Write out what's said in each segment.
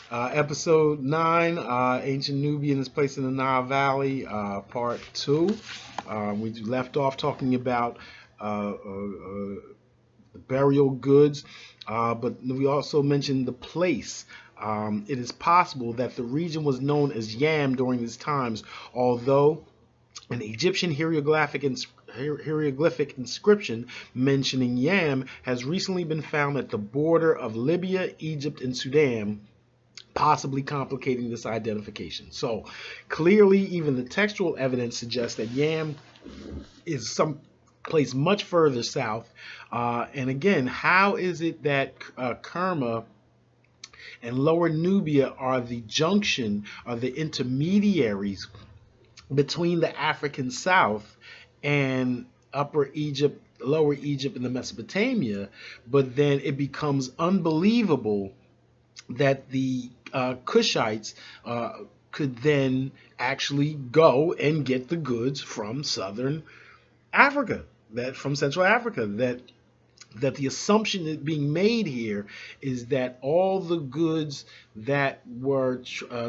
episode 9, Ancient Nubia and its place in the Nile Valley, part 2. We left off talking about the burial goods, but we also mentioned the place. It is possible that the region was known as Yam during these times, although an Egyptian hieroglyphic inscription mentioning Yam has recently been found at the border of Libya, Egypt, and Sudan, possibly complicating this identification. So clearly, even the textual evidence suggests that Yam is some place much further south. And again, how is it that Kerma and Lower Nubia are the junction, are the intermediaries between the African South and Upper Egypt, Lower Egypt, and the Mesopotamia, but then it becomes unbelievable that the Cushites could then actually go and get the goods from Southern Africa, from Central Africa, that the assumption that being made here is that all the goods that were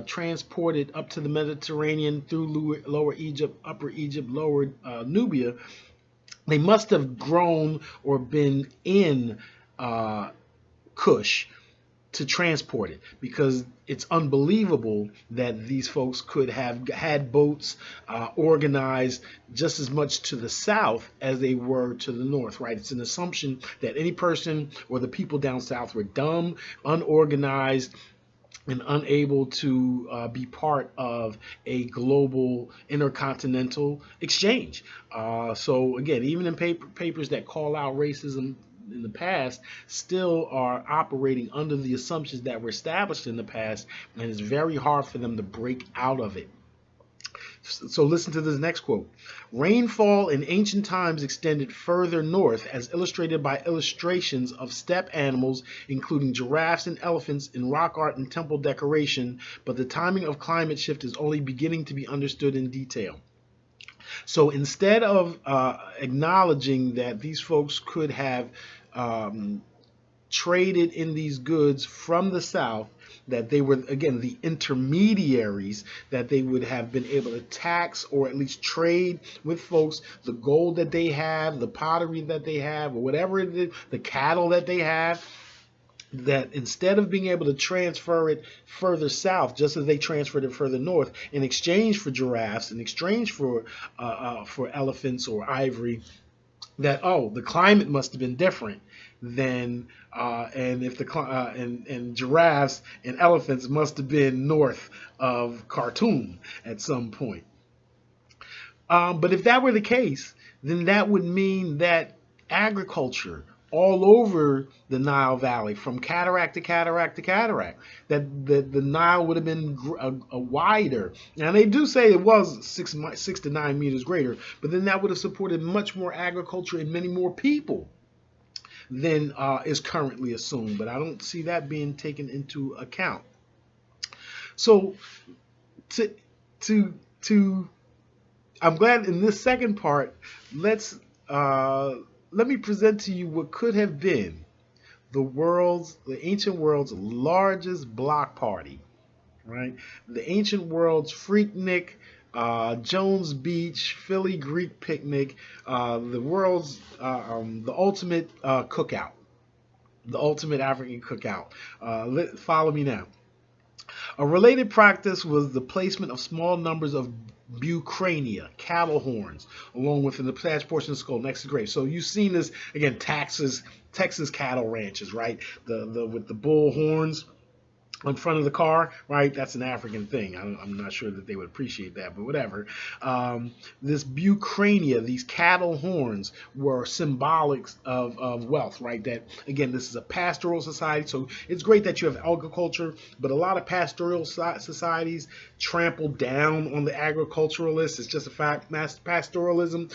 transported up to the Mediterranean through Lower Egypt, Upper Egypt, Lower Nubia, they must have grown or been in Kush to transport it, because it's unbelievable that these folks could have had boats organized just as much to the south as they were to the north, right? It's an assumption that any person or the people down south were dumb, unorganized, and unable to be part of a global intercontinental exchange. So again, even in papers that call out racism in the past, still are operating under the assumptions that were established in the past, and it's very hard for them to break out of it. So listen to this next quote. Rainfall in ancient times extended further north, as illustrated by illustrations of steppe animals, including giraffes and elephants, in rock art and temple decoration, but the timing of climate shift is only beginning to be understood in detail. So instead of acknowledging that these folks could have traded in these goods from the south, that they were, again, the intermediaries, that they would have been able to tax or at least trade with folks the gold that they have, the pottery that they have, or whatever it is, the cattle that they have, that instead of being able to transfer it further south, just as they transferred it further north, in exchange for giraffes, in exchange for elephants or ivory, that, oh, the climate must have been different than, and if the and giraffes and elephants must have been north of Khartoum at some point. But if that were the case, then that would mean that agriculture all over the Nile Valley, from cataract to cataract to cataract, that the Nile would have been a wider. Now they do say it was 6 to 9 meters greater, but then that would have supported much more agriculture and many more people than is currently assumed. But I don't see that being taken into account. So I'm glad in this second part, let me present to you what could have been the ancient world's largest block party, right? The ancient world's Freaknik, Jones Beach, Philly Greek picnic, the world's, the ultimate cookout, the ultimate African cookout. Follow me now. A related practice was the placement of small numbers of bucrania, cattle horns, along with the attached portion of the skull next to the grave. So you've seen this again, Texas cattle ranches, right? With the bull horns in front of the car, right? That's an African thing. I'm not sure that they would appreciate that, but whatever. This bucrania, these cattle horns, were symbolic of wealth, right? That, again, this is a pastoral society, so it's great that you have agriculture, but a lot of pastoral societies trample down on the agriculturalists. It's just a fact. Pastoralism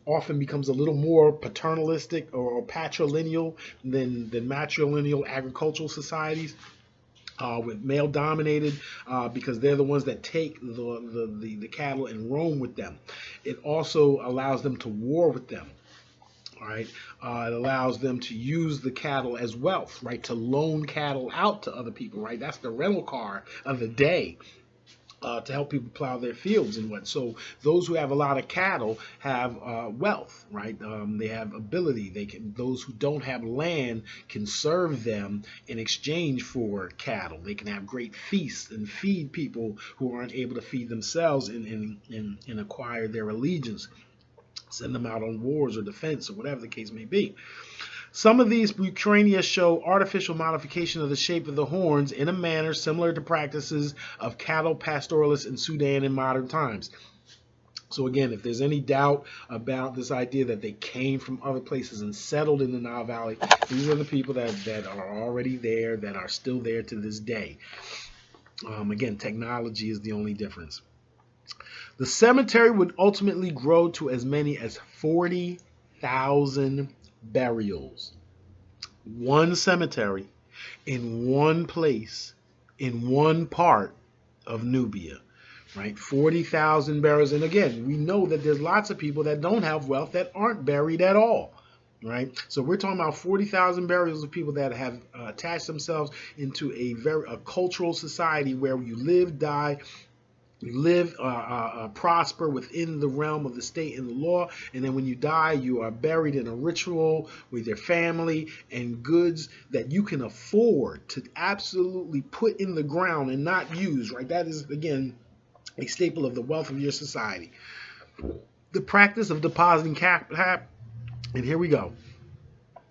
often becomes a little more paternalistic or patrilineal than matrilineal agricultural societies. With male dominated, because they're the ones that take the cattle and roam with them. It also allows them to war with them. Right, it allows them to use the cattle as wealth, right? To loan cattle out to other people, right? That's the rental car of the day. To help people plow their fields and what. So those who have a lot of cattle have wealth, right? They have ability. They can. Those who don't have land can serve them in exchange for cattle. They can have great feasts and feed people who aren't able to feed themselves and acquire their allegiance. Send them out on wars or defense or whatever the case may be. Some of these bucrania show artificial modification of the shape of the horns in a manner similar to practices of cattle pastoralists in Sudan in modern times. So again, if there's any doubt about this idea that they came from other places and settled in the Nile Valley, these are the people that are already there, that are still there to this day. Again, technology is the only difference. The cemetery would ultimately grow to as many as 40,000 burials. One cemetery in one place in one part of Nubia, right? 40,000 burials. And again, we know that there's lots of people that don't have wealth that aren't buried at all, right? So we're talking about 40,000 burials of people that have attached themselves into a cultural society where you live, die, prosper within the realm of the state and the law, and then when you die, you are buried in a ritual with your family and goods that you can afford to absolutely put in the ground and not use, right? That is, again, a staple of the wealth of your society. The practice of depositing capital, and here we go.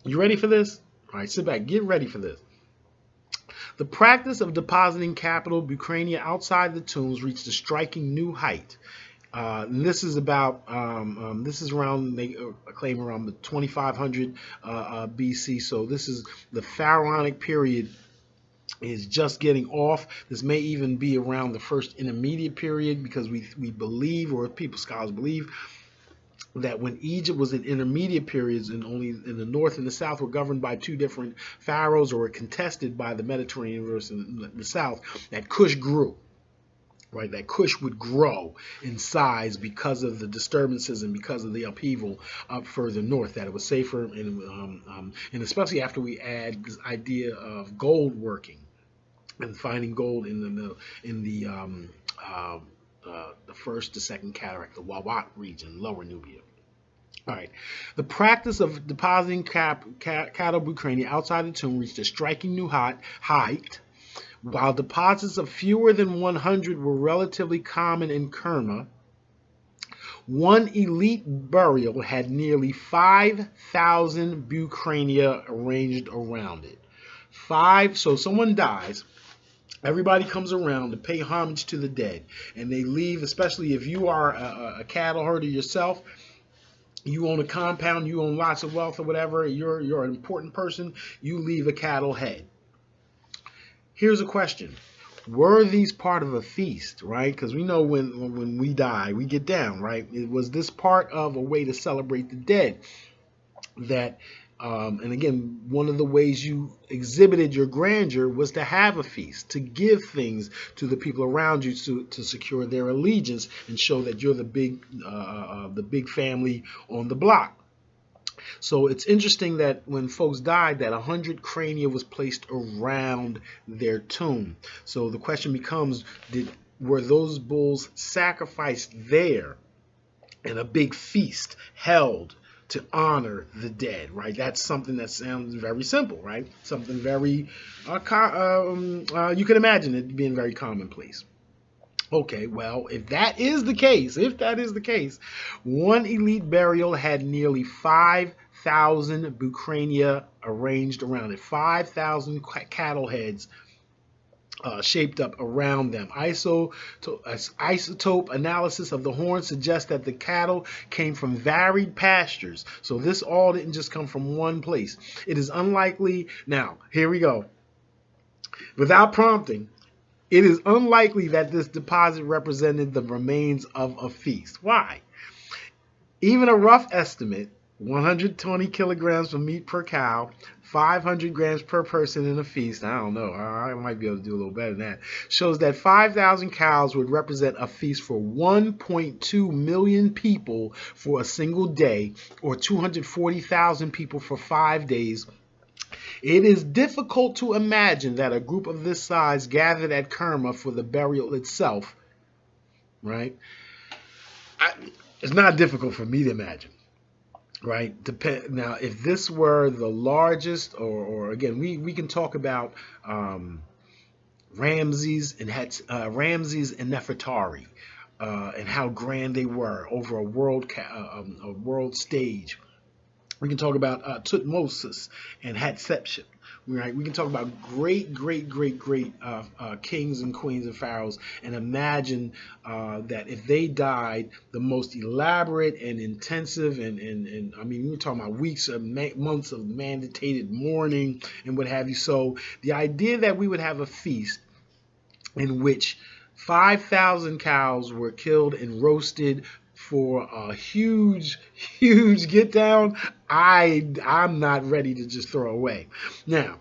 You ready for this? All right, sit back, get ready for this. The practice of depositing capital bucrania outside the tombs reached a striking new height. And this is about, this is around, they claim around the 2500 BC. So this is the pharaonic period is just getting off. This may even be around the first intermediate period, because we believe, or scholars believe, that when Egypt was in intermediate periods and only in the north and the south were governed by two different pharaohs or were contested by the Mediterranean versus the south, that Kush grew, right? That Kush would grow in size because of the disturbances and because of the upheaval up further north, that it was safer, and especially after we add this idea of gold working and finding gold in the first to second cataract, the Wawat region, lower Nubia. All right. The practice of depositing cattle bucrania outside the tomb reached a striking new height. While deposits of fewer than 100 were relatively common in Kerma, one elite burial had nearly 5,000 bucrania arranged around it. So someone dies. Everybody comes around to pay homage to the dead, and they leave, especially if you are a cattle herder yourself, you own a compound, you own lots of wealth or whatever, you're an important person, you leave a cattle head. Here's a question. Were these part of a feast, right? Because we know when we die, we get down, right? Was this part of a way to celebrate the dead? That and again, one of the ways you exhibited your grandeur was to have a feast, to give things to the people around you to secure their allegiance and show that you're the big family on the block. So it's interesting that when folks died, that 100 crania was placed around their tomb. So the question becomes, were those bulls sacrificed there and a big feast held to honor the dead, right? That's something that sounds very simple, right? Something very, you can imagine it being very commonplace. Okay, well, if that is the case, one elite burial had nearly 5,000 bucrania arranged around it, 5,000 cattle heads shaped up around them. Isotope analysis of the horn suggests that the cattle came from varied pastures. So this all didn't just come from one place. It is unlikely. Now, here we go. Without prompting, it is unlikely that this deposit represented the remains of a feast. Why? Even a rough estimate 120 kilograms of meat per cow, 500 grams per person in a feast. I don't know. I might be able to do a little better than that. Shows that 5,000 cows would represent a feast for 1.2 million people for a single day, or 240,000 people for 5 days. It is difficult to imagine that a group of this size gathered at Kerma for the burial itself, right? It's not difficult for me to imagine. Right. Now, if this were the largest, or again, we can talk about Ramses and Nefertari, and how grand they were over a world stage. We can talk about Tutmosis and Hatshepsut. Right? We can talk about great kings and queens and pharaohs, and imagine that if they died, the most elaborate and intensive, and I mean, we're talking about weeks or months of mandated mourning and what have you. So the idea that we would have a feast in which 5,000 cows were killed and roasted for a huge get down, I'm not ready to just throw away. Now,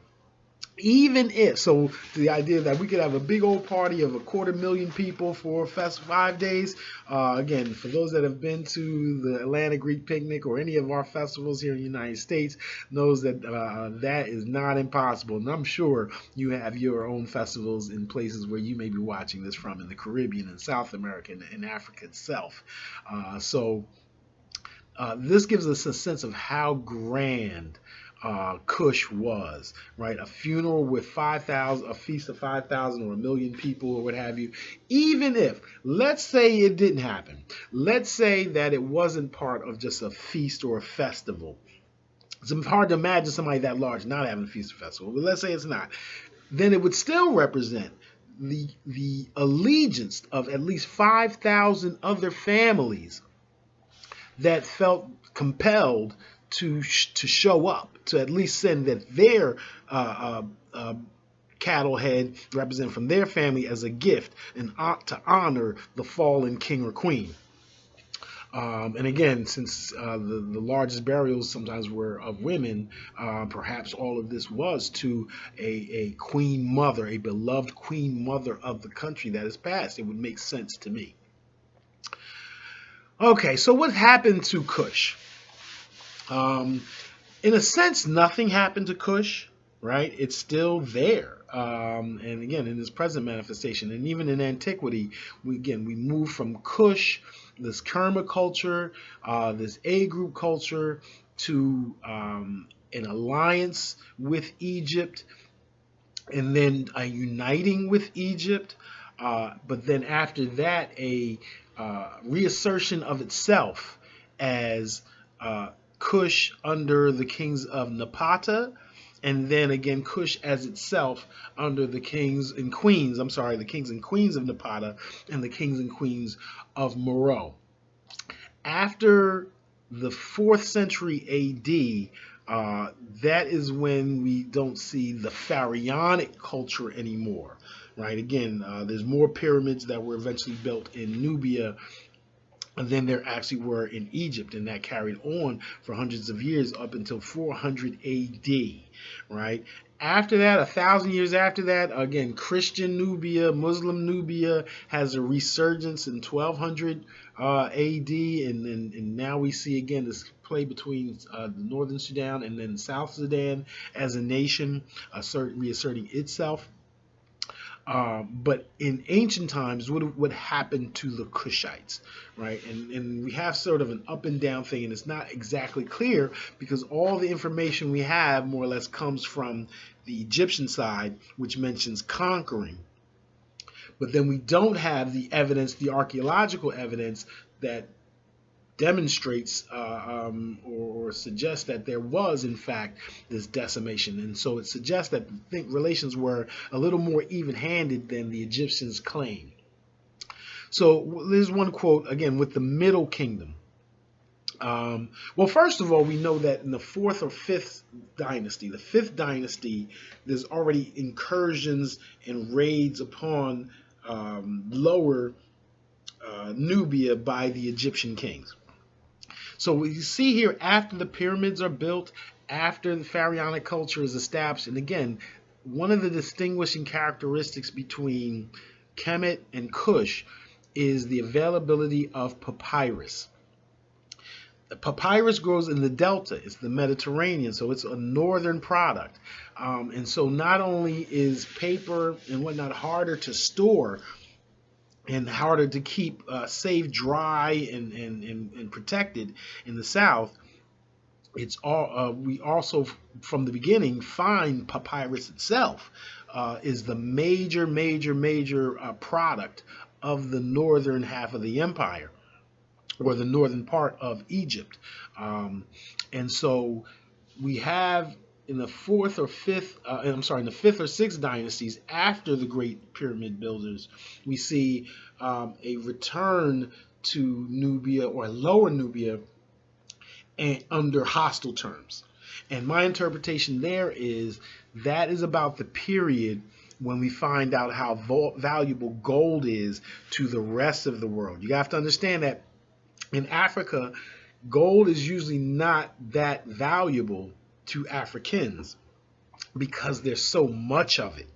even if, so the idea that we could have a big old party of 250,000 people for 5 days, again, for those that have been to the Atlanta Greek Picnic or any of our festivals here in the United States, knows that that is not impossible. And I'm sure you have your own festivals in places where you may be watching this from, in the Caribbean and South America and Africa itself. This gives us a sense of how grand Cush was, right? A funeral with 5,000, a feast of 5,000 or 1,000,000 people or what have you. Even if, let's say it didn't happen. Let's say that it wasn't part of just a feast or a festival. It's hard to imagine somebody that large not having a feast or festival, but let's say it's not. Then it would still represent the allegiance of at least 5,000 other families that felt compelled to show up, to at least send that their cattle head represent from their family as a gift, and to honor the fallen king or queen. And again, since the largest burials sometimes were of women, perhaps all of this was to a queen mother, a beloved queen mother of the country that has passed. It would make sense to me. Okay, so what happened to Cush? In a sense, nothing happened to Cush, right? It's still there. And again, in this present manifestation, and even in antiquity, we move from Cush, this Kerma culture, this A group culture, to an alliance with Egypt, and then a uniting with Egypt. But then after that, a reassertion of itself as Cush under the kings of Napata, and then again Cush as itself under the kings and queens of Napata and the kings and queens of Meroe. After the 4th century AD, that is when we don't see the pharaonic culture anymore, right? Again, there's more pyramids that were eventually built in Nubia than there actually were in Egypt, and that carried on for hundreds of years up until 400 AD, right? After that, 1,000 years after that, again, Christian Nubia, Muslim Nubia has a resurgence in 1200 AD, and now we see again this play between the Northern Sudan and then South Sudan as a nation reasserting itself. But in ancient times, what happened to the Cushites, right? And we have sort of an up and down thing, and it's not exactly clear because all the information we have more or less comes from the Egyptian side, which mentions conquering. But then we don't have the evidence, the archaeological evidence that demonstrates or suggests that there was in fact this decimation, and so it suggests that the relations were a little more even-handed than the Egyptians claim. So there's one quote again with the Middle Kingdom. Well, first of all, we know that in the 4th or 5th dynasty, the 5th dynasty, there's already incursions and raids upon lower Nubia by the Egyptian kings. So we see here, after the pyramids are built, after the pharaonic culture is established, and again, one of the distinguishing characteristics between Kemet and Kush is the availability of papyrus. The papyrus grows in the delta. It's the Mediterranean, so it's a northern product. And so not only is paper and whatnot harder to store and harder to keep safe, dry, and protected in the south, it's all we also from the beginning find papyrus itself is the major product of the northern half of the empire, or the northern part of Egypt. And so we have in the fourth or fifth, in the fifth or sixth dynasties after the great pyramid builders, we see a return to Nubia, or Lower Nubia, and under hostile terms. And my interpretation there is that is about the period when we find out how valuable gold is to the rest of the world. You have to understand that in Africa, gold is usually not that valuable to Africans because there's so much of it.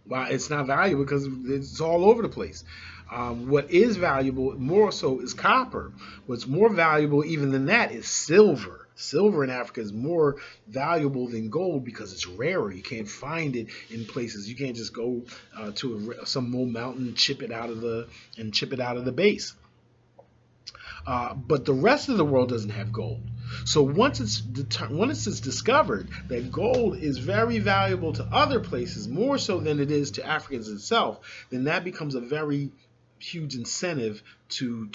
Why it's not valuable? Because it's all over the place. What is valuable more so is copper. What's more valuable even than that is silver. Silver in Africa is more valuable than gold because it's rarer. You can't find it in places. You can't just go to some old mountain and chip it out of the base. But the rest of the world doesn't have gold. So once it's discovered that gold is very valuable to other places, more so than it is to Africans itself, then that becomes a very huge incentive to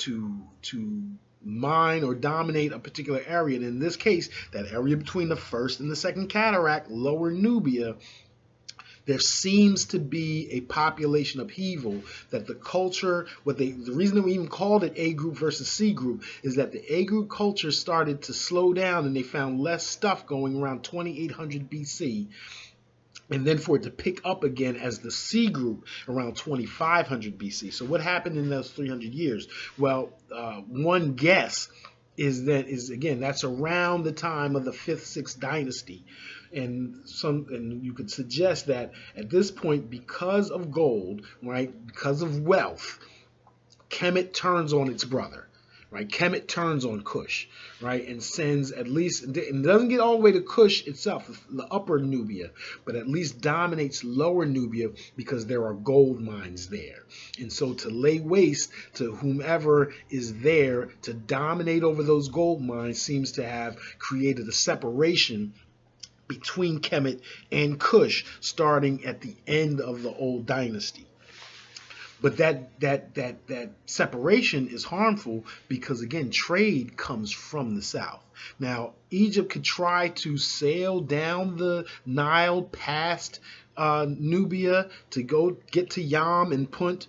mine or dominate a particular area. And in this case, that area between the first and the second cataract, Lower Nubia, there seems to be a population upheaval that the culture, the reason that we even called it A group versus C group is that the A group culture started to slow down and they found less stuff going around 2800 BC. And then for it to pick up again as the C group around 2500 BC. So what happened in those 300 years? Well, one guess is again, that's around the time of the 5th, 6th dynasty. And you could suggest that at this point, because of gold, right, because of wealth, Kemet turns on its brother, right? Kemet turns on Kush, right, and sends at least, and it doesn't get all the way to Kush itself, the upper Nubia, but at least dominates Lower Nubia because there are gold mines there. And so to lay waste to whomever is there to dominate over those gold mines seems to have created a separation between Kemet and Kush starting at the end of the old dynasty. But that separation is harmful because, again, trade comes from the south. Now, Egypt could try to sail down the Nile past Nubia to go get to Yam and Punt,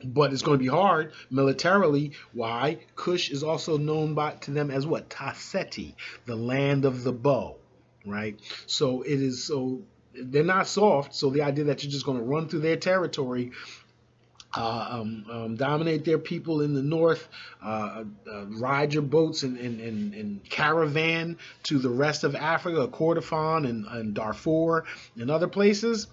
but it's going to be hard militarily. Why? Kush is also known to them as what? Taseti, the land of the bow. Right, so they're not soft. So the idea that you're just going to run through their territory, dominate their people in the north, ride your boats and caravan to the rest of Africa, Kordofan and Darfur and other places,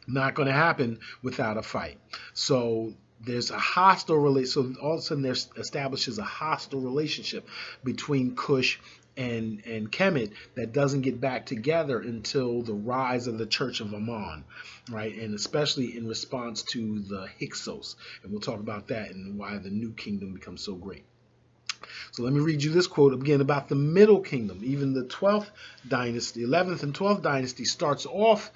not going to happen without a fight. So there's a hostile relationship. So all of a sudden there establishes a hostile relationship between Kush and Kemet that doesn't get back together until the rise of the Church of Ammon, right? And especially in response to the Hyksos. And we'll talk about that and why the new kingdom becomes so great. So let me read you this quote again about the Middle Kingdom. Even the 12th dynasty, 11th and 12th dynasty starts off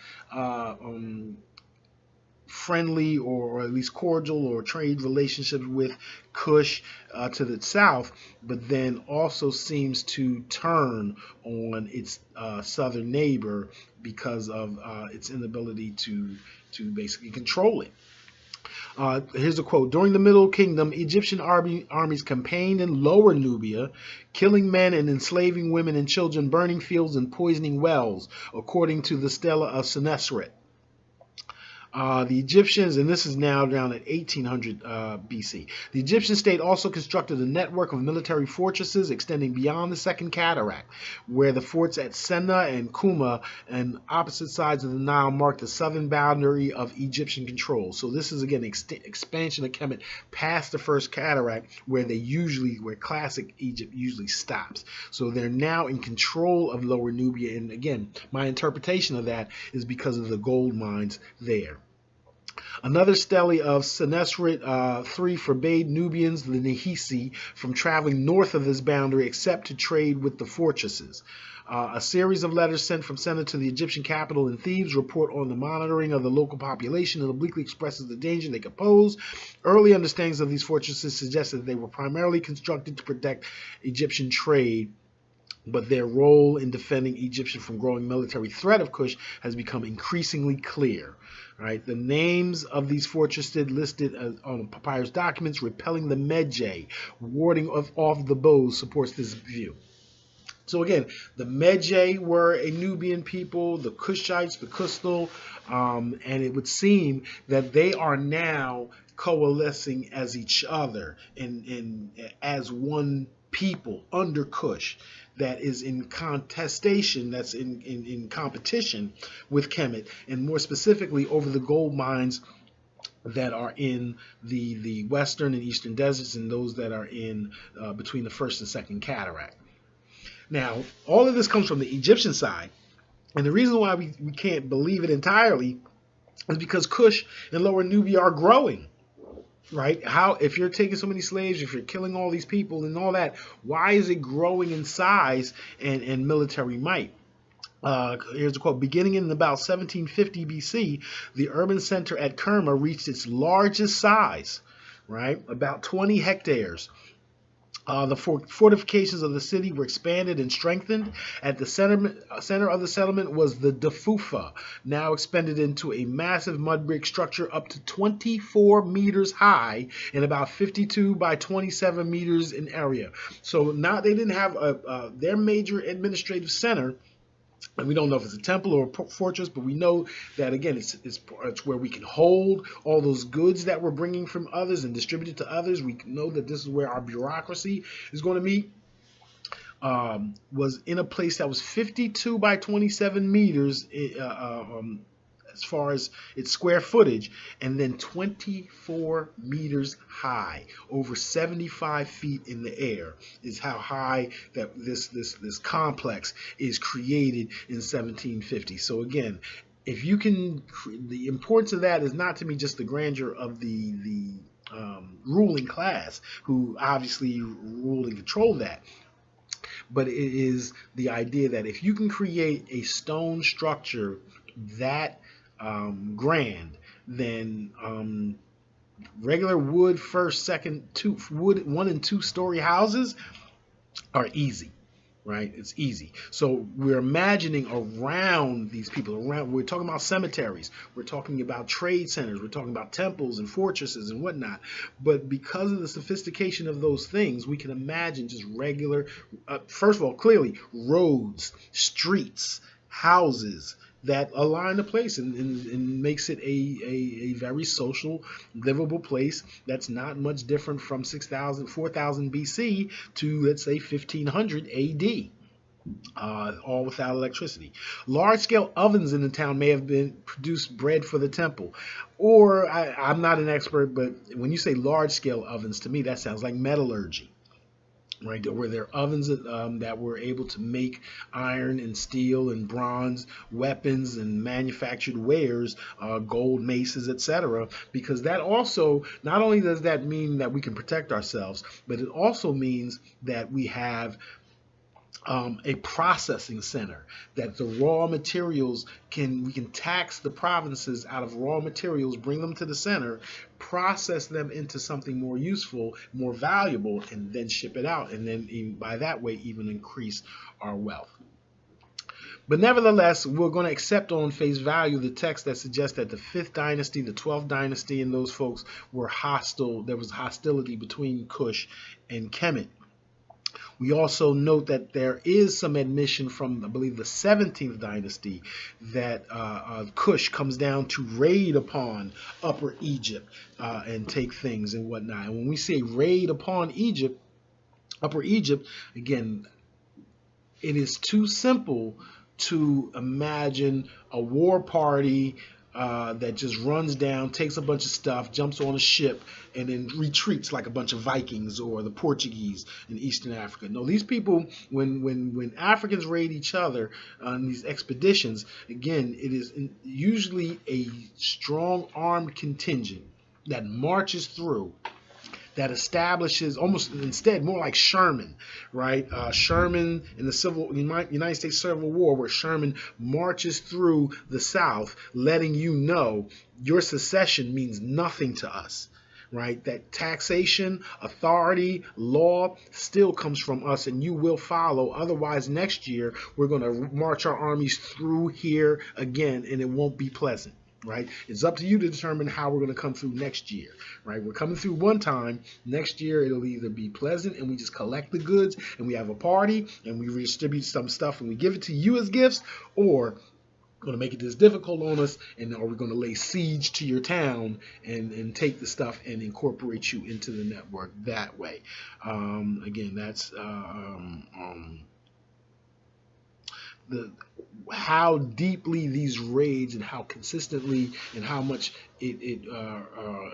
friendly or at least cordial or trade relationships with Kush to the south, but then also seems to turn on its southern neighbor because of its inability to basically control it. Here's a quote. During the Middle Kingdom, Egyptian armies campaigned in Lower Nubia, killing men and enslaving women and children, burning fields and poisoning wells, according to the Stela of Senusret. The Egyptians, and this is now down at 1800 BC, the Egyptian state also constructed a network of military fortresses extending beyond the Second Cataract, where the forts at Senna and Kuma and opposite sides of the Nile marked the southern boundary of Egyptian control. So this is again expansion of Kemet past the First Cataract, where classic Egypt usually stops. So they're now in control of Lower Nubia, and again, my interpretation of that is because of the gold mines there. Another stele of Senusret III forbade Nubians, the Nahisi, from traveling north of this boundary except to trade with the fortresses. A series of letters sent from Senna to the Egyptian capital in Thebes report on the monitoring of the local population and obliquely expresses the danger they could pose. Early understandings of these fortresses suggested that they were primarily constructed to protect Egyptian trade, but their role in defending Egyptian from growing military threat of Kush has become increasingly clear. Right, the names of these fortresses listed on papyrus documents, repelling the Medjay, warding off the bows, supports this view. So again, the Medjay were a Nubian people, the Kushites, the Kustal, and it would seem that they are now coalescing as each other and as one people under Kush that is in contestation, that's in competition with Kemet, and more specifically over the gold mines that are in the western and eastern deserts and those that are in between the First and Second Cataract. Now, all of this comes from the Egyptian side, and the reason why we can't believe it entirely is because Kush and Lower Nubia are growing. Right? If you're taking so many slaves, if you're killing all these people and all that, why is it growing in size and military might? Here's a quote. Beginning in about 1750 BC, the urban center at Kerma reached its largest size, right? About 20 hectares. The fortifications of the city were expanded and strengthened. At the center of the settlement was the Dafufa, now expanded into a massive mud brick structure up to 24 meters high and about 52 by 27 meters in area. So now they didn't have their major administrative center. And we don't know if it's a temple or a fortress, but we know that, again, it's where we can hold all those goods that we're bringing from others and distribute it to others. We know that this is where our bureaucracy is going to meet. Was in a place that was 52 by 27 meters as far as its square footage, and then 24 meters high, over 75 feet in the air is how high that this complex is created in 1750. So again, if you can, the importance of that is not to me just the grandeur of the ruling class, who obviously ruled and controlled that, but it is the idea that if you can create a stone structure that grand, then regular wood first, second, wood 1 and 2 story houses are easy, right? It's easy. So we're imagining around these people, we're talking about cemeteries, we're talking about trade centers, we're talking about temples and fortresses and whatnot. But because of the sophistication of those things, we can imagine just regular, first of all, clearly roads, streets, houses that align the place and makes it a very social, livable place that's not much different from 4000 BC to, let's say, 1500 AD, all without electricity. Large-scale ovens in the town may have been produced bread for the temple. Or, I'm not an expert, but when you say large-scale ovens, to me that sounds like metallurgy. Right, there were ovens that were able to make iron and steel and bronze weapons and manufactured wares, gold maces, etc. Because that also, not only does that mean that we can protect ourselves, but it also means that we have a processing center, that the raw materials we can tax the provinces out of raw materials, bring them to the center, process them into something more useful, more valuable, and then ship it out, and then by that way even increase our wealth. But nevertheless, we're going to accept on face value the text that suggests that the 5th dynasty, the 12th dynasty, and those folks were hostile. There was hostility between Kush and Kemet. We also note that there is some admission from, I believe, the 17th dynasty that Cush comes down to raid upon Upper Egypt and take things and whatnot. And when we say raid upon Egypt, Upper Egypt, again, it is too simple to imagine a war party that just runs down, takes a bunch of stuff, jumps on a ship, and then retreats like a bunch of Vikings or the Portuguese in Eastern Africa. No, these people, when Africans raid each other on these expeditions, again, it is usually a strong armed contingent that marches through, that establishes, almost instead more like Sherman, right? Sherman in the United States Civil War, where Sherman marches through the South, letting you know your secession means nothing to us, right? That taxation, authority, law still comes from us, and you will follow. Otherwise, next year we're going to march our armies through here again, and it won't be pleasant. Right? It's up to you to determine how we're going to come through next year, right? We're coming through one time. Next year, it'll either be pleasant and we just collect the goods and we have a party and we redistribute some stuff and we give it to you as gifts, or we're going to make it this difficult on us, and are we going to lay siege to your town and take the stuff and incorporate you into the network that way. Again, that's how deeply these raids and how consistently and how much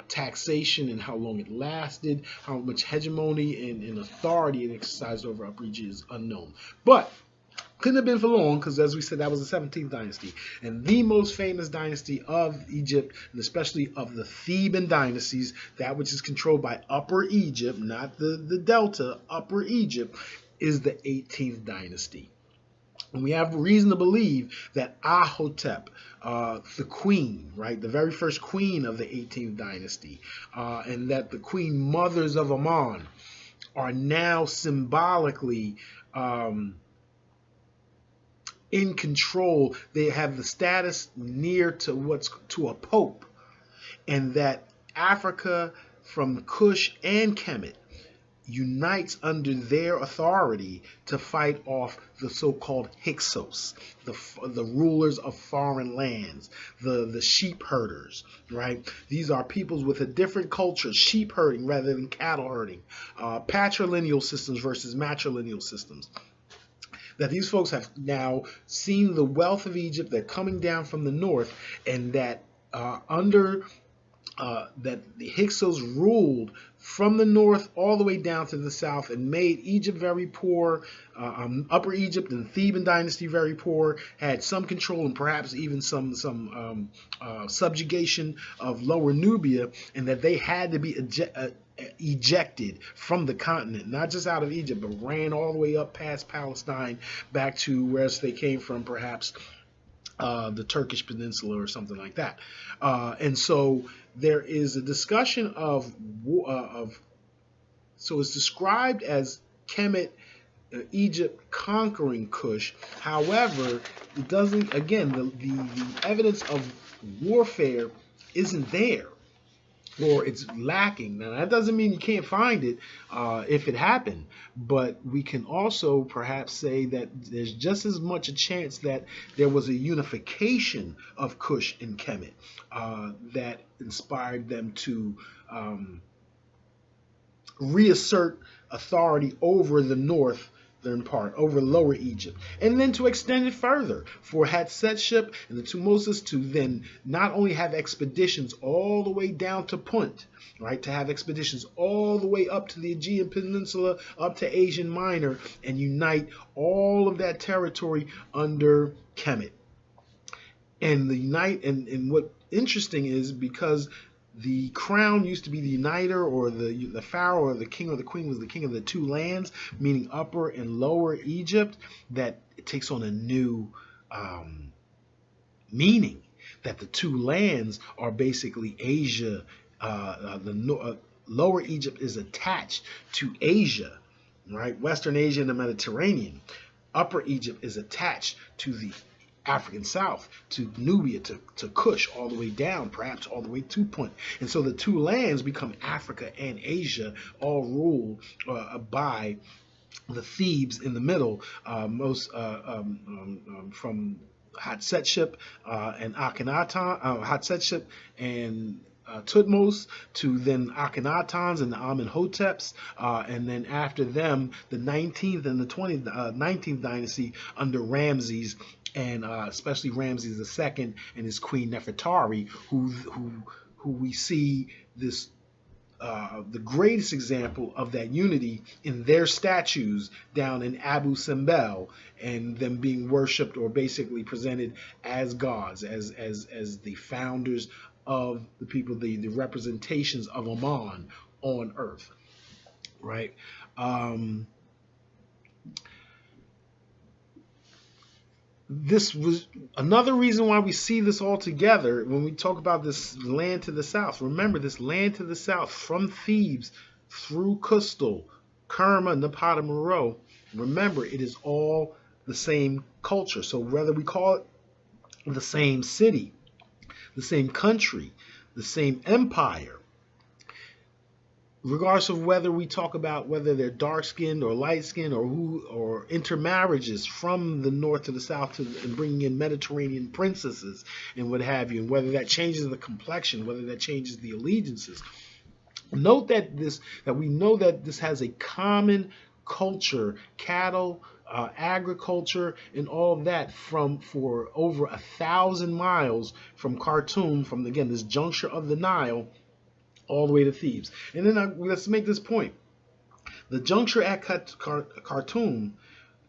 taxation and how long it lasted, how much hegemony and authority it exercised over Upper Egypt is unknown. But couldn't have been for long, because as we said, that was the 17th dynasty. And the most famous dynasty of Egypt, and especially of the Theban dynasties, that which is controlled by Upper Egypt, not the Delta, Upper Egypt, is the 18th dynasty. And we have reason to believe that Ahotep, the queen, right, the very first queen of the 18th dynasty, and that the queen mothers of Ammon are now symbolically in control. They have the status near to a pope, and that Africa from Kush and Kemet unites under their authority to fight off the so-called Hyksos, the rulers of foreign lands, the sheep herders, right? These are peoples with a different culture, sheep herding rather than cattle herding, patrilineal systems versus matrilineal systems. That these folks have now seen the wealth of Egypt, they're coming down from the north, and that that the Hyksos ruled from the north all the way down to the south and made Egypt very poor, Upper Egypt and Theban dynasty very poor, had some control and perhaps even some subjugation of Lower Nubia, and that they had to be ejected from the continent, not just out of Egypt, but ran all the way up past Palestine back to where they came from, perhaps the Turkish peninsula or something like that. And so there is a discussion so it's described as Kemet, Egypt conquering Kush. However, it doesn't, again, the evidence of warfare isn't there, or it's lacking. Now, that doesn't mean you can't find it if it happened, but we can also perhaps say that there's just as much a chance that there was a unification of Kush and Kemet that inspired them to reassert authority over the northern part, over Lower Egypt, and then to extend it further for Hatshepsut and the Tutmosis to then not only have expeditions all the way down to Punt, right, to have expeditions all the way up to the Aegean Peninsula, up to Asian Minor, and unite all of that territory under Kemet. And and what interesting is, because the crown used to be the uniter, or the pharaoh or the king or the queen was the king of the two lands, meaning Upper and Lower Egypt, that it takes on a new meaning, that the two lands are basically Asia. Lower Egypt is attached to Asia, right? Western Asia and the Mediterranean. Upper Egypt is attached to the African South, to Nubia, to Kush, all the way down, perhaps all the way to Punt. And so the two lands become Africa and Asia, all ruled by the Thebes in the middle, from Hatshepsut and Akhenaten, Hatshepsut and Tutmos, to then Akhenatons and the Amenhoteps, and then after them, the 19th and the 19th dynasty under Ramses, and especially Ramses II and his queen Nefertari, who we see this the greatest example of that unity in their statues down in Abu Simbel, and them being worshipped or basically presented as gods, as the founders of the people, the representations of Amun on earth, right? This was another reason why we see this all together when we talk about this land to the south. Remember, this land to the south from Thebes through Kustal, Kerma, Napata, Meroe. Remember, it is all the same culture. So whether we call it the same city, the same country, the same empire, regardless of whether we talk about whether they're dark-skinned or light-skinned, or intermarriages from the north to the south, and bringing in Mediterranean princesses and what have you, and whether that changes the complexion, whether that changes the allegiances. Note that we know that this has a common culture, cattle, agriculture, and all of that for over 1,000 miles from Khartoum, from again this juncture of the Nile, all the way to Thebes. And then let's make this point. The juncture at Khartoum,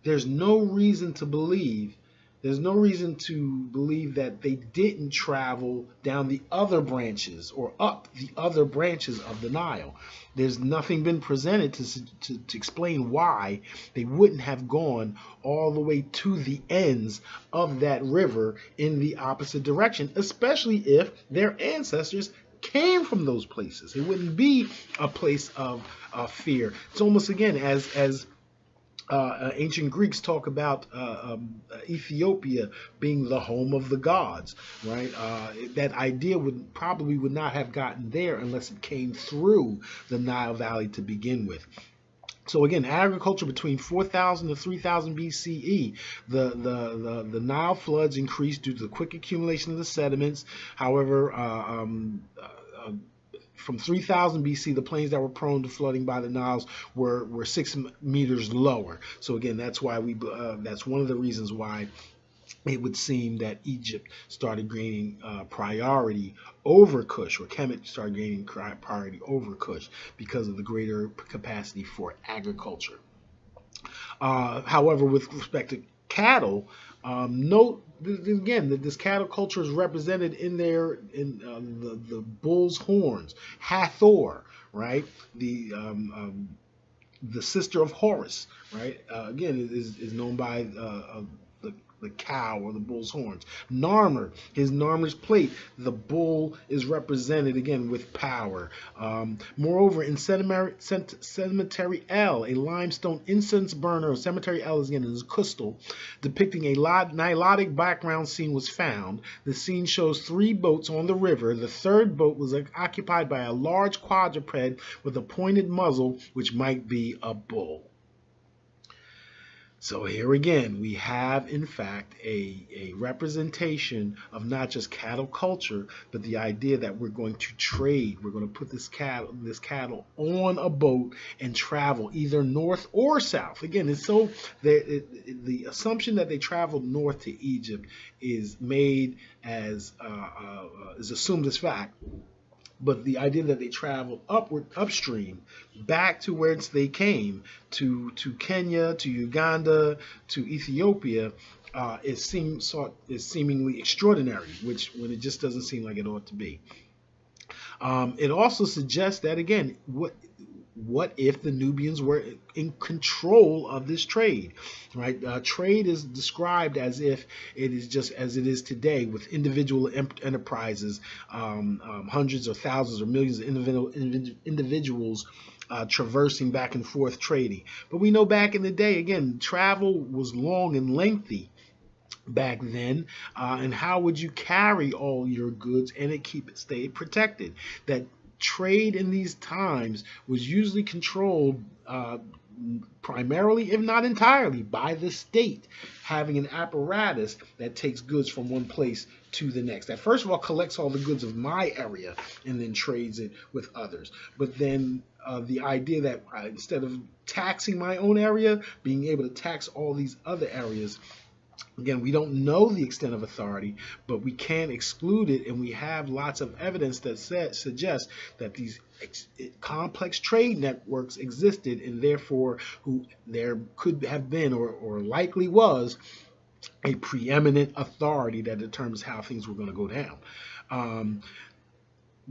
there's no reason to believe that they didn't travel down the other branches or up the other branches of the Nile. There's nothing been presented to explain why they wouldn't have gone all the way to the ends of that river in the opposite direction, especially if their ancestors came from those places. It wouldn't be a place of fear. It's almost, again, as ancient Greeks talk about Ethiopia being the home of the gods, right? That idea would not have gotten there unless it came through the Nile Valley to begin with. So again, agriculture between 4,000 to 3,000 BCE, the Nile floods increased due to the quick accumulation of the sediments. However, from 3000 BC, the plains that were prone to flooding by the Niles were 6 meters lower. So again, that's why that's one of the reasons why it would seem that Egypt started gaining priority over Kush, or Kemet started gaining priority over Kush, because of the greater capacity for agriculture. However, with respect to cattle, note again that this cattle culture is represented in the bull's horns. Hathor, right? The sister of Horus, right? Again, is known by the cow or the bull's horns. Narmer, his Narmer's plate, the bull is represented again with power. Moreover, in Cemetery L, a limestone incense burner, Cemetery L is again in Kustal, depicting a Nilotic background scene was found. The scene shows 3 boats on the river. The third boat was occupied by a large quadruped with a pointed muzzle, which might be a bull. So here again, we have, in fact, a representation of not just cattle culture, but the idea that we're going to trade. We're going to put this cattle on a boat and travel either north or south. Again, it's so the assumption that they traveled north to Egypt is made as is assumed as fact. But the idea that they traveled upstream, back to where they came, to Kenya, to Uganda, to Ethiopia, is seemingly extraordinary, when it just doesn't seem like it ought to be. It also suggests that, again, what if the Nubians were in control of this trade, right? Trade is described as if it is just as it is today, with individual enterprises, hundreds or thousands or millions of individuals traversing back and forth trading. But we know back in the day, again, travel was long and lengthy back then, and how would you carry all your goods and stay protected? That trade in these times was usually controlled primarily, if not entirely, by the state, having an apparatus that takes goods from one place to the next. That first of all collects all the goods of my area and then trades it with others. But then the idea that instead of taxing my own area, being able to tax all these other areas. Again, we don't know the extent of authority, but we can't exclude it, and we have lots of evidence that suggests that these complex trade networks existed, and therefore there could have been or likely was a preeminent authority that determines how things were going to go down.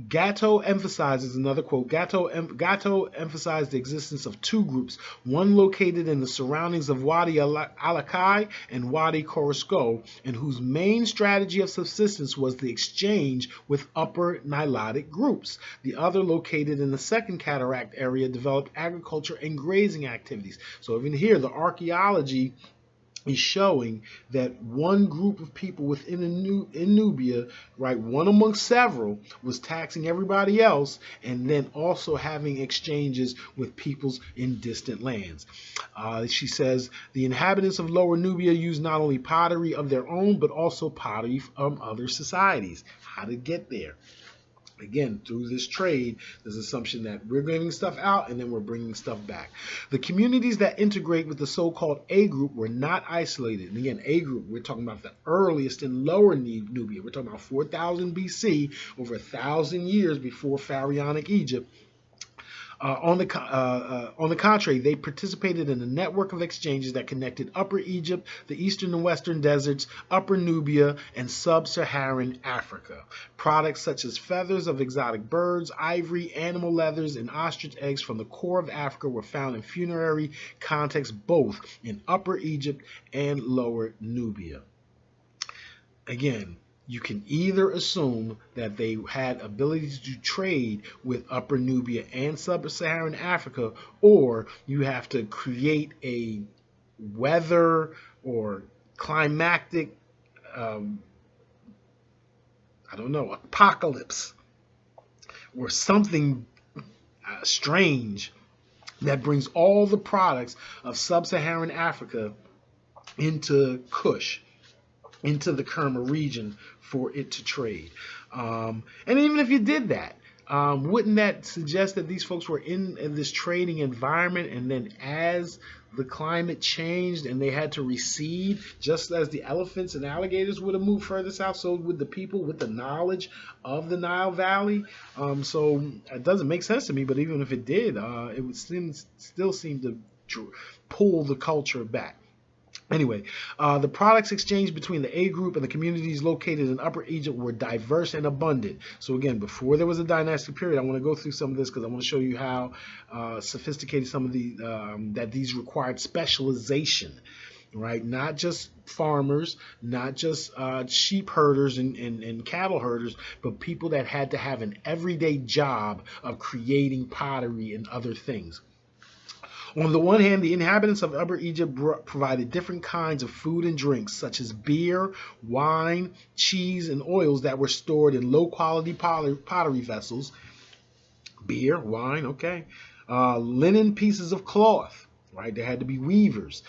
Gatto emphasizes, another quote, Gatto emphasized the existence of two groups, one located in the surroundings of Wadi Alakai and Wadi Korosko, and whose main strategy of subsistence was the exchange with upper Nilotic groups. The other, located in the Second Cataract area, developed agriculture and grazing activities. So even here, the archaeology is showing that one group of people within Nubia, right, one amongst several, was taxing everybody else, and then also having exchanges with peoples in distant lands. She says the inhabitants of Lower Nubia used not only pottery of their own, but also pottery from other societies. How did it get there? Again, through this trade, there's an assumption that we're giving stuff out and then we're bringing stuff back. The communities that integrate with the so-called A group were not isolated. And again, A group, we're talking about the earliest in Lower Nubia. We're talking about 4000 BC, over 1,000 years before Pharaonic Egypt. On the contrary, they participated in a network of exchanges that connected Upper Egypt, the eastern and western deserts, Upper Nubia, and sub-Saharan Africa. Products such as feathers of exotic birds, ivory, animal leathers, and ostrich eggs from the core of Africa were found in funerary contexts both in Upper Egypt and Lower Nubia. Again, you can either assume that they had ability to trade with Upper Nubia and Sub-Saharan Africa, or you have to create a weather or climatic, apocalypse or something strange that brings all the products of Sub-Saharan Africa into Kush, into the Kerma region for it to trade. And even if you did that, wouldn't that suggest that these folks were in this trading environment, and then as the climate changed and they had to recede, just as the elephants and alligators would have moved further south, so would the people with the knowledge of the Nile Valley. So it doesn't make sense to me, but even if it did, it would still seem to pull the culture back. Anyway, the products exchanged between the A group and the communities located in Upper Egypt were diverse and abundant. So again, before there was a dynastic period, I want to go through some of this because I want to show you how sophisticated some of the that these required specialization, right? Not just farmers, not just sheep herders and cattle herders, but people that had to have an everyday job of creating pottery and other things. On the one hand, the inhabitants of Upper Egypt provided different kinds of food and drinks, such as beer, wine, cheese, and oils that were stored in low-quality pottery vessels. Beer, wine, okay. Linen pieces of cloth, right? There had to be weavers.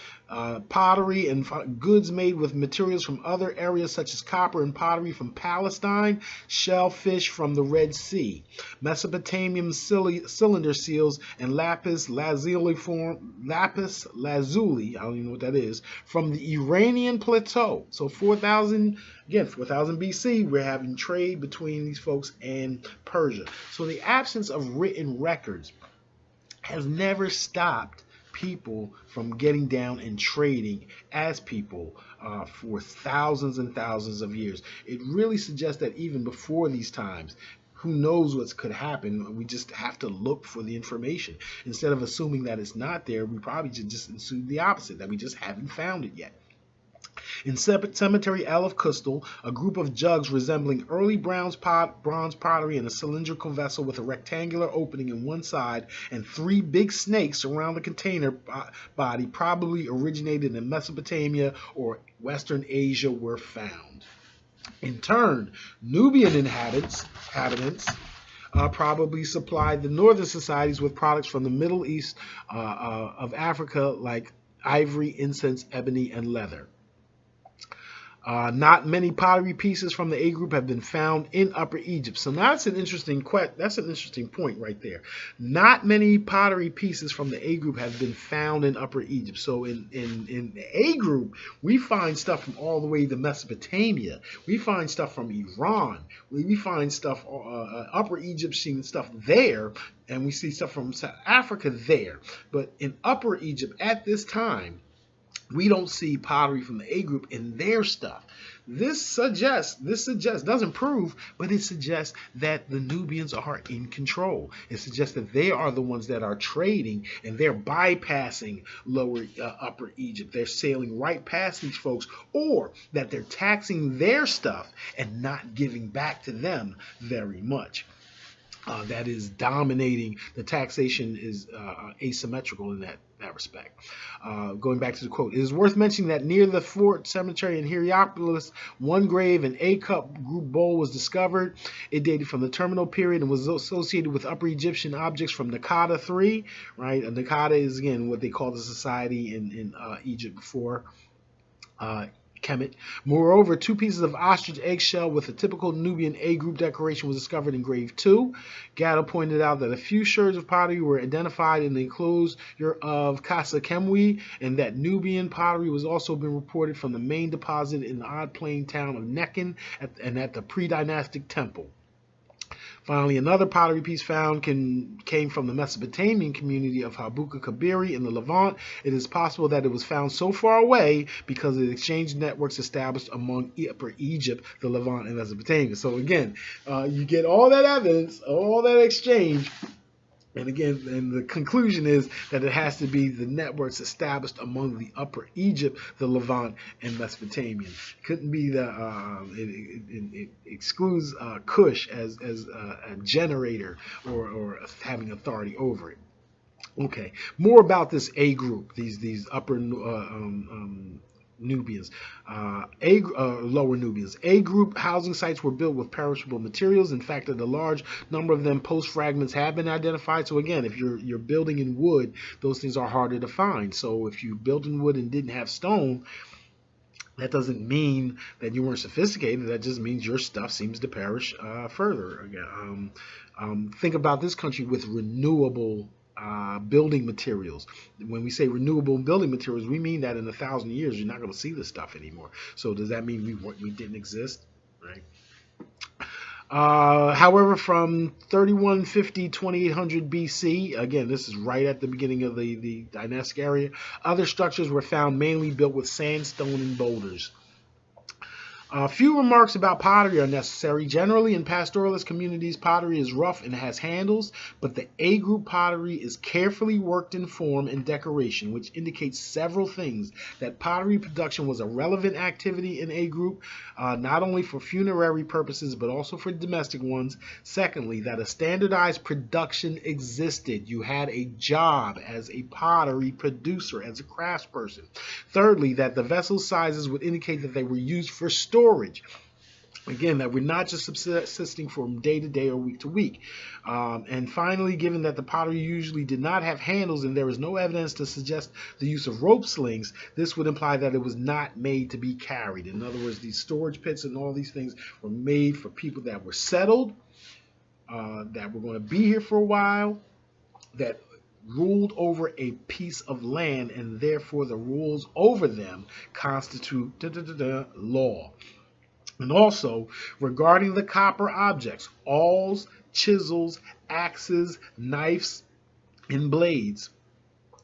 Pottery and goods made with materials from other areas such as copper and pottery from Palestine, shellfish from the Red Sea, Mesopotamian cylinder seals, and lapis lazuli, I don't even know what that is, from the Iranian plateau. So 4,000 BC, we're having trade between these folks and Persia. So the absence of written records has never stopped people from getting down and trading as people for thousands and thousands of years. It really suggests that even before these times, who knows what could happen. We just have to look for the information. Instead of assuming that it's not there, we probably should just assume the opposite, that we just haven't found it yet. In Cemetery L of Kustal, a group of jugs resembling early bronze pottery in a cylindrical vessel with a rectangular opening in one side and 3 big snakes around the container body, probably originated in Mesopotamia or Western Asia, were found. In turn, Nubian inhabitants probably supplied the northern societies with products from the Middle East of Africa like ivory, incense, ebony, and leather. Not many pottery pieces from the A group have been found in Upper Egypt. So now that's an interesting point right there. Not many pottery pieces from the A group have been found in Upper Egypt. So in the A group, we find stuff from all the way to Mesopotamia. We find stuff from Iran. We find stuff, Upper Egyptian stuff there, and we see stuff from South Africa there. But in Upper Egypt at this time, we don't see pottery from the A group in their stuff. This suggests, doesn't prove, but it suggests that the Nubians are in control. It suggests that they are the ones that are trading, and they're bypassing Upper Egypt. They're sailing right past these folks, or that they're taxing their stuff and not giving back to them very much. That is dominating. The taxation is asymmetrical in that respect. Going back to the quote, it is worth mentioning that near the Fort Cemetery in Hierapolis, one grave, an A-cup group bowl, was discovered. It dated from the terminal period and was associated with Upper Egyptian objects from Naqada III. Right, Naqada is again what they call the society in Egypt before Kemet. Moreover, 2 pieces of ostrich eggshell with a typical Nubian A group decoration was discovered in grave 2. Gatto pointed out that a few sherds of pottery were identified in the enclosure of Casa Kemwi, and that Nubian pottery was also been reported from the main deposit in the odd plain town of Nekin and at the pre-dynastic temple. Finally, another pottery piece found came from the Mesopotamian community of Habuka Kabiri in the Levant. It is possible that it was found so far away because of the exchange networks established among Upper Egypt, the Levant, and Mesopotamia. So again, you get all that evidence, all that exchange, and again, and the conclusion is that it has to be the networks established among the Upper Egypt, the Levant, and Mesopotamia. It couldn't be it excludes Cush as a generator or having authority over it. Okay, more about this A group, these upper Nubians, lower Nubians. A group housing sites were built with perishable materials. In fact, a large number of them post fragments have been identified. So again, if you're building in wood, those things are harder to find. So if you built in wood and didn't have stone, that doesn't mean that you weren't sophisticated. That just means your stuff seems to perish further. Again, think about this country with renewable building materials. When we say renewable building materials, we mean that in 1,000 years you're not going to see this stuff anymore. So does that mean we didn't exist, right? However, from 3150 2800 BC, again, this is right at the beginning of the dynastic area, other structures were found mainly built with sandstone and boulders. A few remarks about pottery are necessary. Generally, in pastoralist communities, pottery is rough and has handles, but the A group pottery is carefully worked in form and decoration, which indicates several things: that pottery production was a relevant activity in A group, not only for funerary purposes, but also for domestic ones. Secondly, that a standardized production existed. You had a job as a pottery producer, as a craftsperson. Thirdly, that the vessel sizes would indicate that they were used for storage. Again, that we're not just subsisting from day to day or week to week. And finally, given that the pottery usually did not have handles and there is no evidence to suggest the use of rope slings, this would imply that it was not made to be carried. In other words, these storage pits and all these things were made for people that were settled, that were going to be here for a while, that ruled over a piece of land, and therefore the rules over them constitute law. And also, regarding the copper objects, awls, chisels, axes, knives, and blades,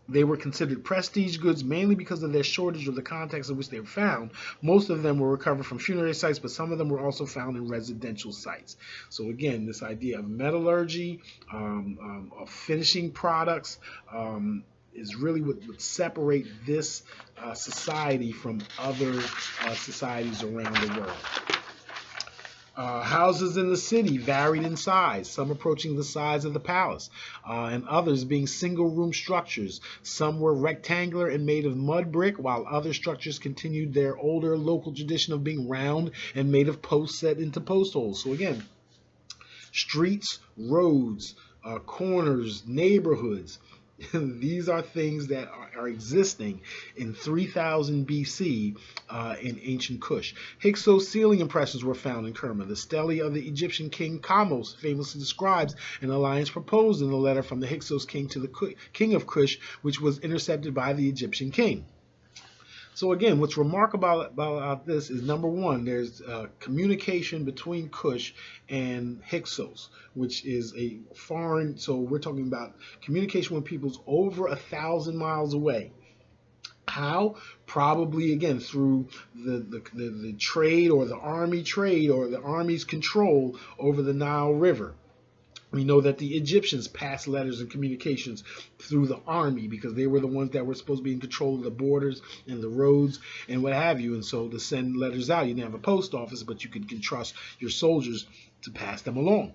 they were considered prestige goods mainly because of their shortage or the context in which they were found. Most of them were recovered from funerary sites, but some of them were also found in residential sites. So again, this idea of metallurgy, of finishing products, is really what would separate this society from other societies around the world. Houses in the city varied in size, some approaching the size of the palace, and others being single-room structures. Some were rectangular and made of mud brick, while other structures continued their older local tradition of being round and made of posts set into post holes. So again, Streets, roads, corners, neighborhoods. These are things that are existing in 3000 BC in ancient Kush. Hyksos ceiling impressions were found in Kerma. The stele of the Egyptian king Kamos famously describes an alliance proposed in the letter from the Hyksos king to the king of Kush, which was intercepted by the Egyptian king. So again, what's remarkable about this is, number one, there's communication between Kush and Hyksos, which is a foreign, so we're talking about communication with peoples over 1,000 miles away. How? Probably, again, through the trade, or the army trade, or the army's control over the Nile River. We know that the Egyptians passed letters and communications through the army, because they were the ones that were supposed to be in control of the borders and the roads and what have you. And so to send letters out, you didn't have a post office, but you could trust your soldiers to pass them along.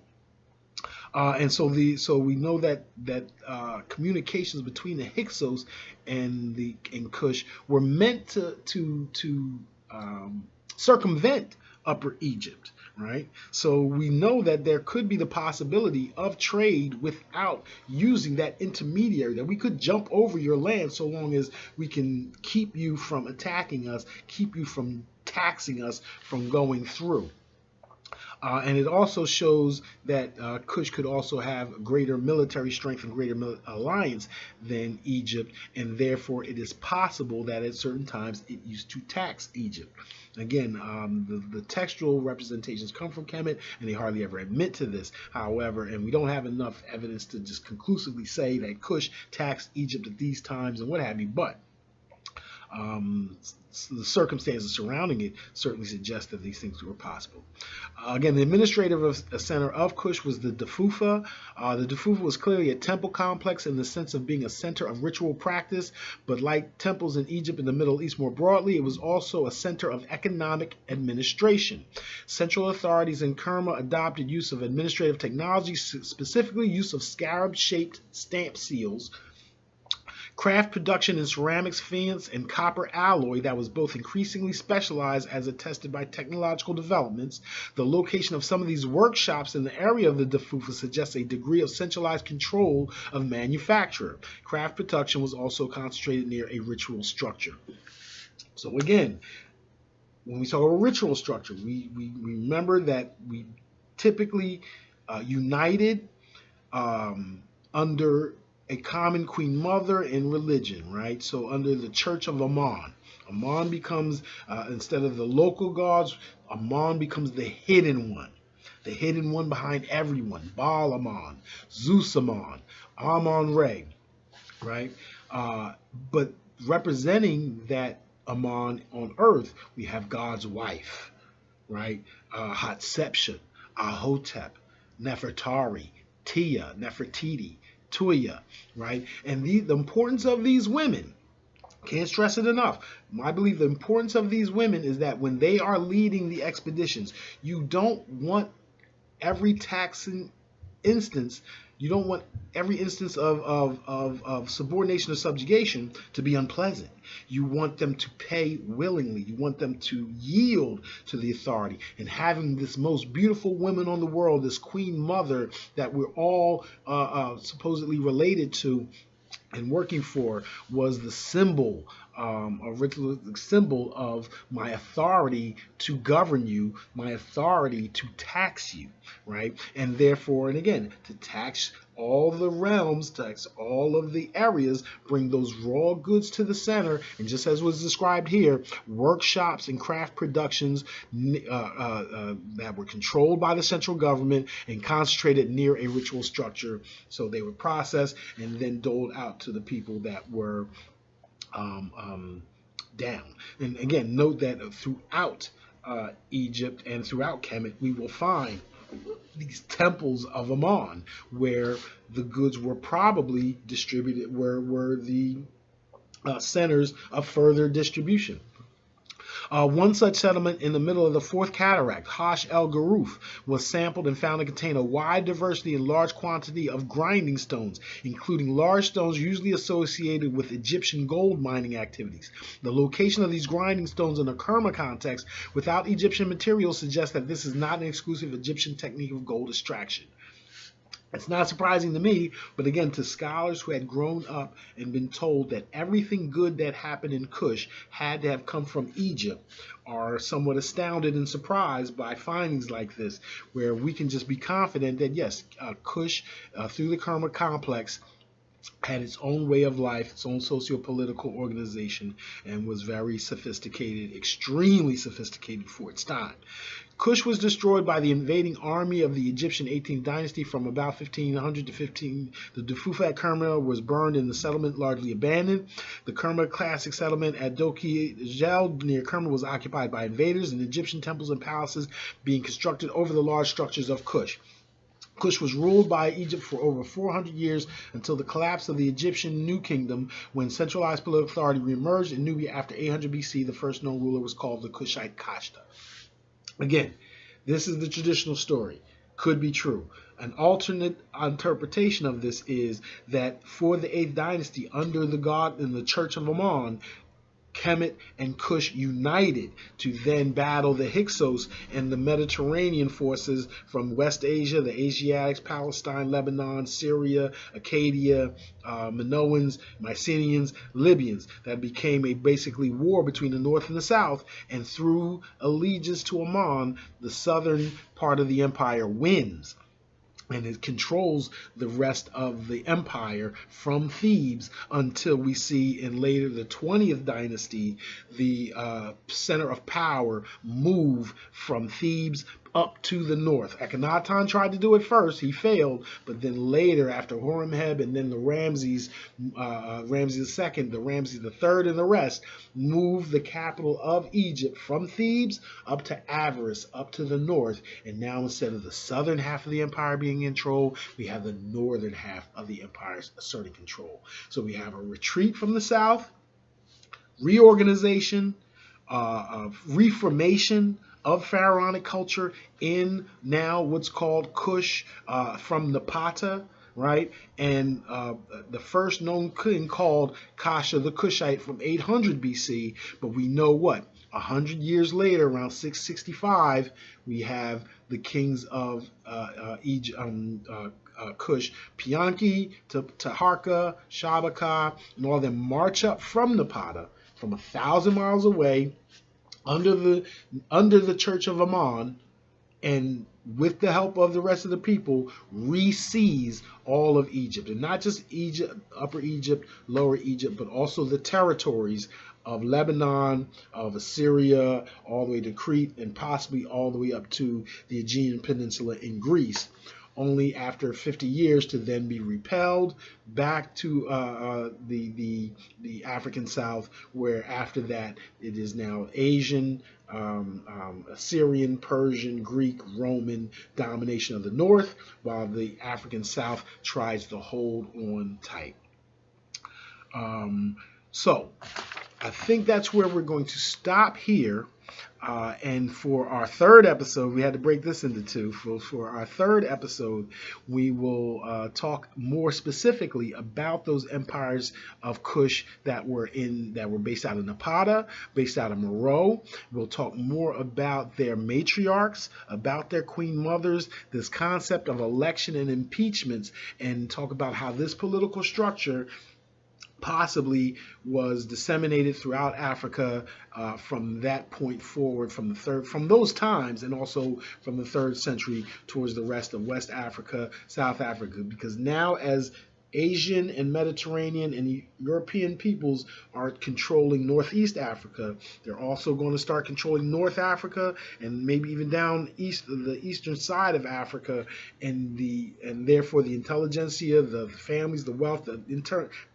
And so we know that communications between the Hyksos and Kush were meant to circumvent Upper Egypt, right? So we know that there could be the possibility of trade without using that intermediary, that we could jump over your land so long as we can keep you from attacking us, keep you from taxing us, from going through. And it also shows that Kush could also have greater military strength and greater alliance than Egypt, and therefore it is possible that at certain times it used to tax Egypt. Again, the textual representations come from Kemet, and they hardly ever admit to this, however, and we don't have enough evidence to just conclusively say that Kush taxed Egypt at these times and what have you, but the circumstances surrounding it certainly suggest that these things were possible. Again, the administrative center of Kush was the Dufufa. The Dufufa was clearly a temple complex in the sense of being a center of ritual practice, but like temples in Egypt and the Middle East more broadly, it was also a center of economic administration. Central authorities in Kerma adopted use of administrative technology, specifically use of scarab-shaped stamp seals, craft production in ceramics, faience, and copper alloy that was both increasingly specialized as attested by technological developments. The location of some of these workshops in the area of the Dufufa suggests a degree of centralized control of manufacture. Craft production was also concentrated near a ritual structure. So again, when we talk about ritual structure, we remember that we typically united under a common queen mother in religion, right? So under the Church of Ammon, Ammon becomes, instead of the local gods, Ammon becomes the hidden one behind everyone. Baal Ammon, Zeus Ammon, Ammon-Re, right? But representing that Ammon on earth, we have God's wife, right? Hatshepsut, Ahotep, Nefertari, Tia, Nefertiti, Tuya, right? And the importance of these women, can't stress it enough. I believe the importance of these women is that when they are leading the expeditions, you don't want every taxing instance, you don't want every instance of subordination or subjugation to be unpleasant. You want them to pay willingly. You want them to yield to the authority. And having this most beautiful woman on the world, this queen mother that we're all supposedly related to and working for, was the symbol, a ritualistic symbol of my authority to govern you, my authority to tax you, right? And therefore, and again, to tax all the realms, tax all of the areas, bring those raw goods to the center, and just as was described here, workshops and craft productions that were controlled by the central government and concentrated near a ritual structure. So they were processed and then doled out to the people that were down. And again, note that throughout Egypt and throughout Kemet, we will find these temples of Ammon where the goods were probably distributed, were the centers of further distribution. One such settlement in the middle of the Fourth Cataract, Hash el Garuf, was sampled and found to contain a wide diversity and large quantity of grinding stones, including large stones usually associated with Egyptian gold mining activities. The location of these grinding stones in a Kerma context without Egyptian materials suggests that this is not an exclusive Egyptian technique of gold extraction. It's not surprising to me, but again, to scholars who had grown up and been told that everything good that happened in Kush had to have come from Egypt, are somewhat astounded and surprised by findings like this, where we can just be confident that yes, Kush, through the Kerma complex, had its own way of life, its own socio-political organization, and was very sophisticated, extremely sophisticated for its time. Kush was destroyed by the invading army of the Egyptian 18th dynasty from about 1500 to 15. The Dufufa at Kerma was burned and the settlement largely abandoned. The Kerma classic settlement at Doki Gel near Kerma was occupied by invaders, and Egyptian temples and palaces being constructed over the large structures of Kush. Kush was ruled by Egypt for over 400 years until the collapse of the Egyptian New Kingdom, when centralized political authority reemerged in Nubia after 800 BC. The first known ruler was called the Kushite Kashta. Again, this is the traditional story. Could be true. An alternate interpretation of this is that for the 8th dynasty, under the god in the Church of Ammon, Kemet and Kush united to then battle the Hyksos and the Mediterranean forces from West Asia, the Asiatics, Palestine, Lebanon, Syria, Acadia, Minoans, Mycenaeans, Libyans. That became a basically war between the north and the south, and through allegiance to Ammon, the southern part of the empire wins. And it controls the rest of the empire from Thebes until we see in later the 20th dynasty the center of power move from Thebes up to the north. Akhenaten tried to do it first. He failed. But then later, after Horemheb and then the Ramses, Ramses II, the Ramses III, and the rest, moved the capital of Egypt from Thebes up to Avaris, up to the north. And now instead of the southern half of the empire being in control, we have the northern half of the empire asserting control. So we have a retreat from the south, reorganization, reformation of pharaonic culture in now what's called Kush, from Napata, right? And the first known king called Kasha the Kushite from 800 BC. But we know what? 100 years later, around 665, we have the kings of Egypt, Kush, Pianki, Taharka, Shabaka, and all of them march up from Napata, from 1,000 miles away, under the Church of Ammon, and with the help of the rest of the people, re-seize all of Egypt. And not just Egypt, Upper Egypt, Lower Egypt, but also the territories of Lebanon, of Assyria, all the way to Crete, and possibly all the way up to the Aegean Peninsula in Greece, only after 50 years to then be repelled back to the African South, where after that it is now Asian, Assyrian, Persian, Greek, Roman domination of the north, while the African South tries to hold on tight. So I think that's where we're going to stop here. And for our third episode, we had to break this into two. For our third episode, we will talk more specifically about those empires of Kush that were based out of Napata, based out of Meroe. We'll talk more about their matriarchs, about their queen mothers, this concept of election and impeachments, and talk about how this political structure possibly was disseminated throughout Africa from that point forward, from those times, and also from the 3rd century towards the rest of West Africa, South Africa, because now as Asian and Mediterranean and European peoples are controlling Northeast Africa, they're also going to start controlling North Africa and maybe even down the eastern side of Africa, and therefore the intelligentsia, the families, the wealth, the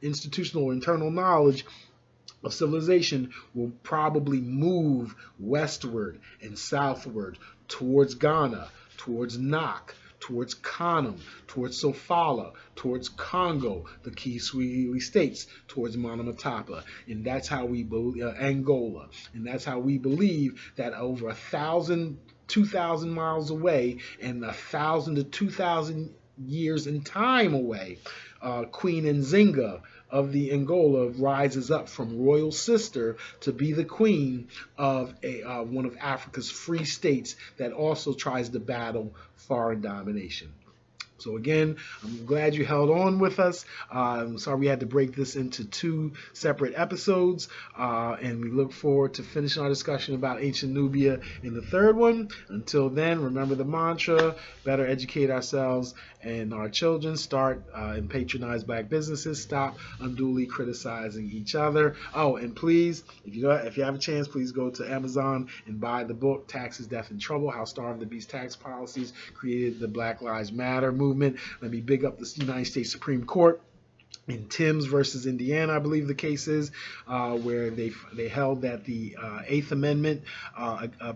institutional internal knowledge of civilization will probably move westward and southward towards Ghana, towards Nak, towards Kanem, towards Sofala, towards Congo, the Kiswahili states, towards Monomotapa, and that's how we believe, Angola, and that's how we believe that over 1,000, 2,000 miles away, and 1,000 to 2,000 years in time away, Queen Nzinga of the Angola rises up from royal sister to be the queen of one of Africa's free states that also tries to battle foreign domination. So again, I'm glad you held on with us. I'm sorry we had to break this into 2 separate episodes, and we look forward to finishing our discussion about ancient Nubia in the 3rd one. Until then, remember the mantra: better educate ourselves and our children, start and patronize black businesses, stop unduly criticizing each other. Oh, and please, if you have a chance, please go to Amazon and buy the book Taxes, Death, and Trouble: How Starve the Beast Tax Policies Created the Black Lives Matter Movement. Let me big up the United States Supreme Court in Timms versus Indiana, I believe the case is, where they held that the 8th Amendment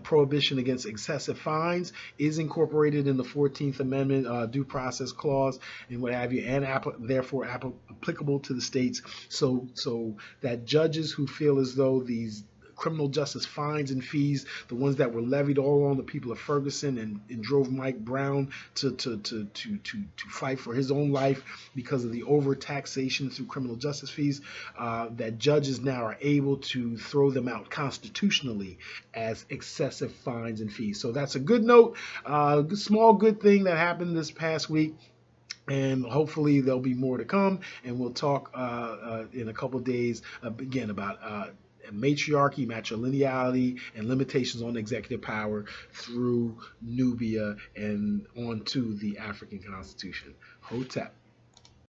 prohibition against excessive fines is incorporated in the 14th Amendment due process clause and what have you, and therefore applicable to the states, so that judges who feel as though these criminal justice fines and fees, the ones that were levied all on the people of Ferguson and drove Mike Brown to fight for his own life because of the overtaxation through criminal justice fees, that judges now are able to throw them out constitutionally as excessive fines and fees. So that's a good note, small good thing that happened this past week. And hopefully there'll be more to come, and we'll talk in a couple of days again about matriarchy, matrilineality, and limitations on executive power through Nubia and on to the African Constitution. Hotep.